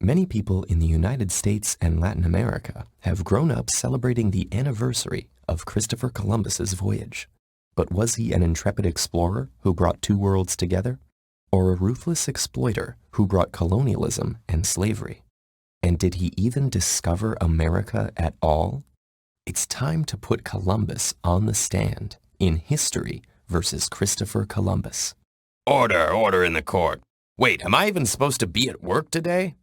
Many people in the United States and Latin America have grown up celebrating the anniversary of Christopher Columbus's voyage. But was he an intrepid explorer who brought two worlds together? Or a ruthless exploiter who brought colonialism and slavery? And did he even discover America at all? It's time to put Columbus on the stand in History versus Christopher Columbus. Order in the court. Wait, am I even supposed to be at work today?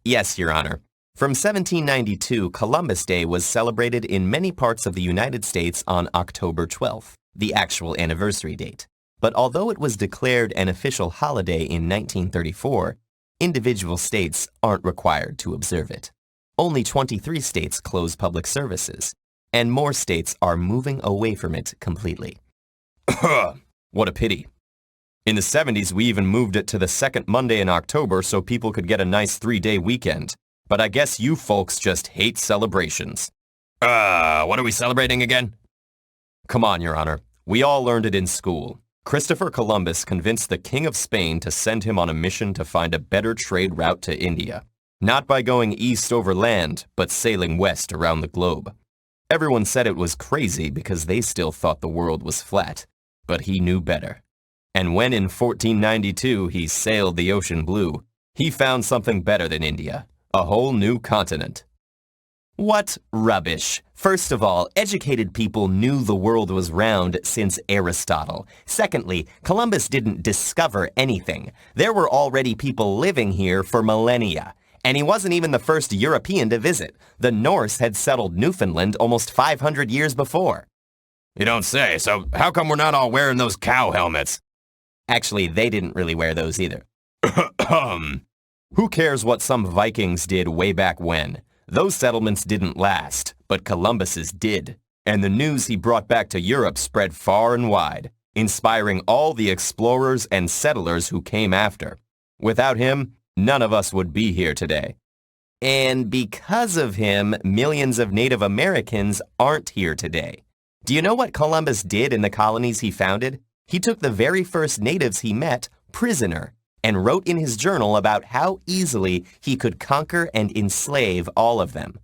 Yes, Your Honor. From 1792, Columbus Day was celebrated in many parts of the United States on October 12th, the actual anniversary date. But although it was declared an official holiday in 1934, individual states aren't required to observe it. Only 23 states close public services, and more states are moving away from it completely. What a pity. In the 70s, we even moved it to the second Monday in October so people could get a nice 3-day weekend. But I guess you folks just hate celebrations. What are we celebrating again? Come on, Your Honor. We all learned it in school. Christopher Columbus convinced the King of Spain to send him on a mission to find a better trade route to India. Not by going east over land, but sailing west around the globe. Everyone said it was crazy because they still thought the world was flat. But he knew better. And when in 1492 he sailed the ocean blue, he found something better than India, a whole new continent. What rubbish. First of all, educated people knew the world was round since Aristotle. Secondly, Columbus didn't discover anything. There were already people living here for millennia. And he wasn't even the first European to visit. The Norse had settled Newfoundland almost 500 years before. You don't say, so how come we're not all wearing those cow helmets? Actually, they didn't really wear those either. Who cares what some Vikings did way back when? Those settlements didn't last, but Columbus's did. And the news he brought back to Europe spread far and wide, inspiring all the explorers and settlers who came after. Without him, none of us would be here today. And because of him, millions of Native Americans aren't here today. Do you know what Columbus did in the colonies he founded? He took the very first natives he met prisoner and wrote in his journal about how easily he could conquer and enslave all of them.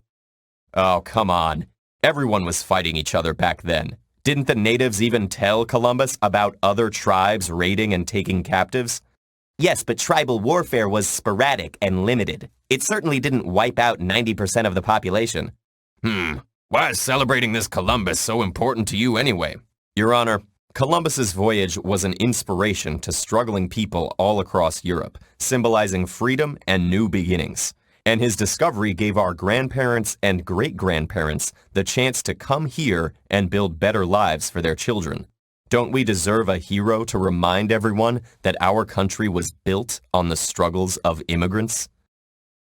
Oh, come on. Everyone was fighting each other back then. Didn't the natives even tell Columbus about other tribes raiding and taking captives? Yes, but tribal warfare was sporadic and limited. It certainly didn't wipe out 90% of the population. Why is celebrating this Columbus so important to you anyway? Your Honor, Columbus's voyage was an inspiration to struggling people all across Europe, symbolizing freedom and new beginnings. And his discovery gave our grandparents and great-grandparents the chance to come here and build better lives for their children. Don't we deserve a hero to remind everyone that our country was built on the struggles of immigrants?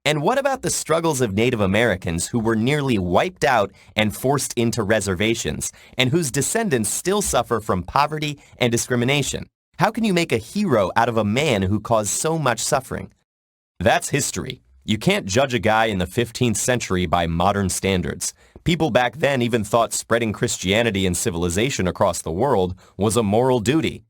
And what about the struggles of Native Americans who were nearly wiped out and forced into reservations, and whose descendants still suffer from poverty and discrimination? How can you make a hero out of a man who caused so much suffering? That's history. You can't judge a guy in the 15th century by modern standards. People back then even thought spreading Christianity and civilization across the world was a moral duty.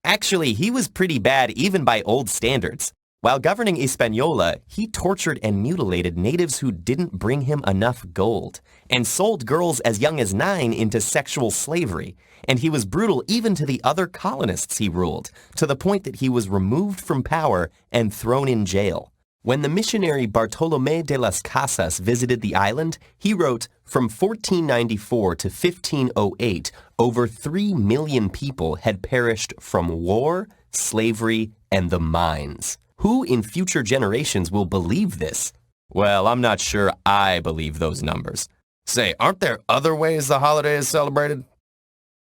Actually, he was pretty bad even by old standards. While governing Hispaniola, he tortured and mutilated natives who didn't bring him enough gold, and sold girls as young as 9 into sexual slavery. And he was brutal even to the other colonists he ruled, to the point that he was removed from power and thrown in jail. When the missionary Bartolomé de las Casas visited the island, he wrote, from 1494 to 1508, over 3 million people had perished from war, slavery, and the mines. Who in future generations will believe this? Well, I'm not sure I believe those numbers. Say, aren't there other ways the holiday is celebrated?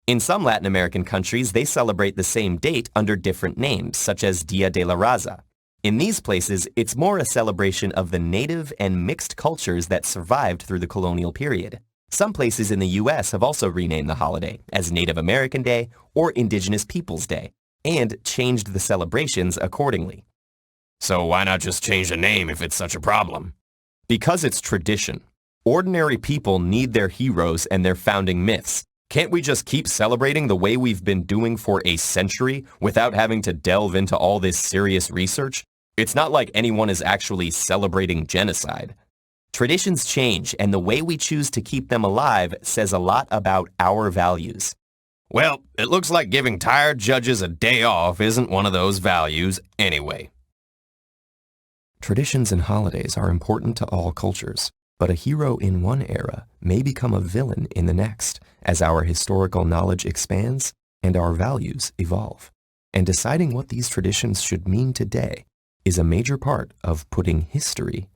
In some Latin American countries, they celebrate the same date under different names, such as Dia de la Raza. In these places, it's more a celebration of the native and mixed cultures that survived through the colonial period. Some places in the U.S. have also renamed the holiday as Native American Day or Indigenous Peoples Day, and changed the celebrations accordingly. So why not just change the name if it's such a problem? Because it's tradition. Ordinary people need their heroes and their founding myths. Can't we just keep celebrating the way we've been doing for a century without having to delve into all this serious research? It's not like anyone is actually celebrating genocide. Traditions change, and the way we choose to keep them alive says a lot about our values. Well, it looks like giving tired judges a day off isn't one of those values anyway. Traditions and holidays are important to all cultures, but a hero in one era may become a villain in the next as our historical knowledge expands and our values evolve. And deciding what these traditions should mean today is a major part of putting history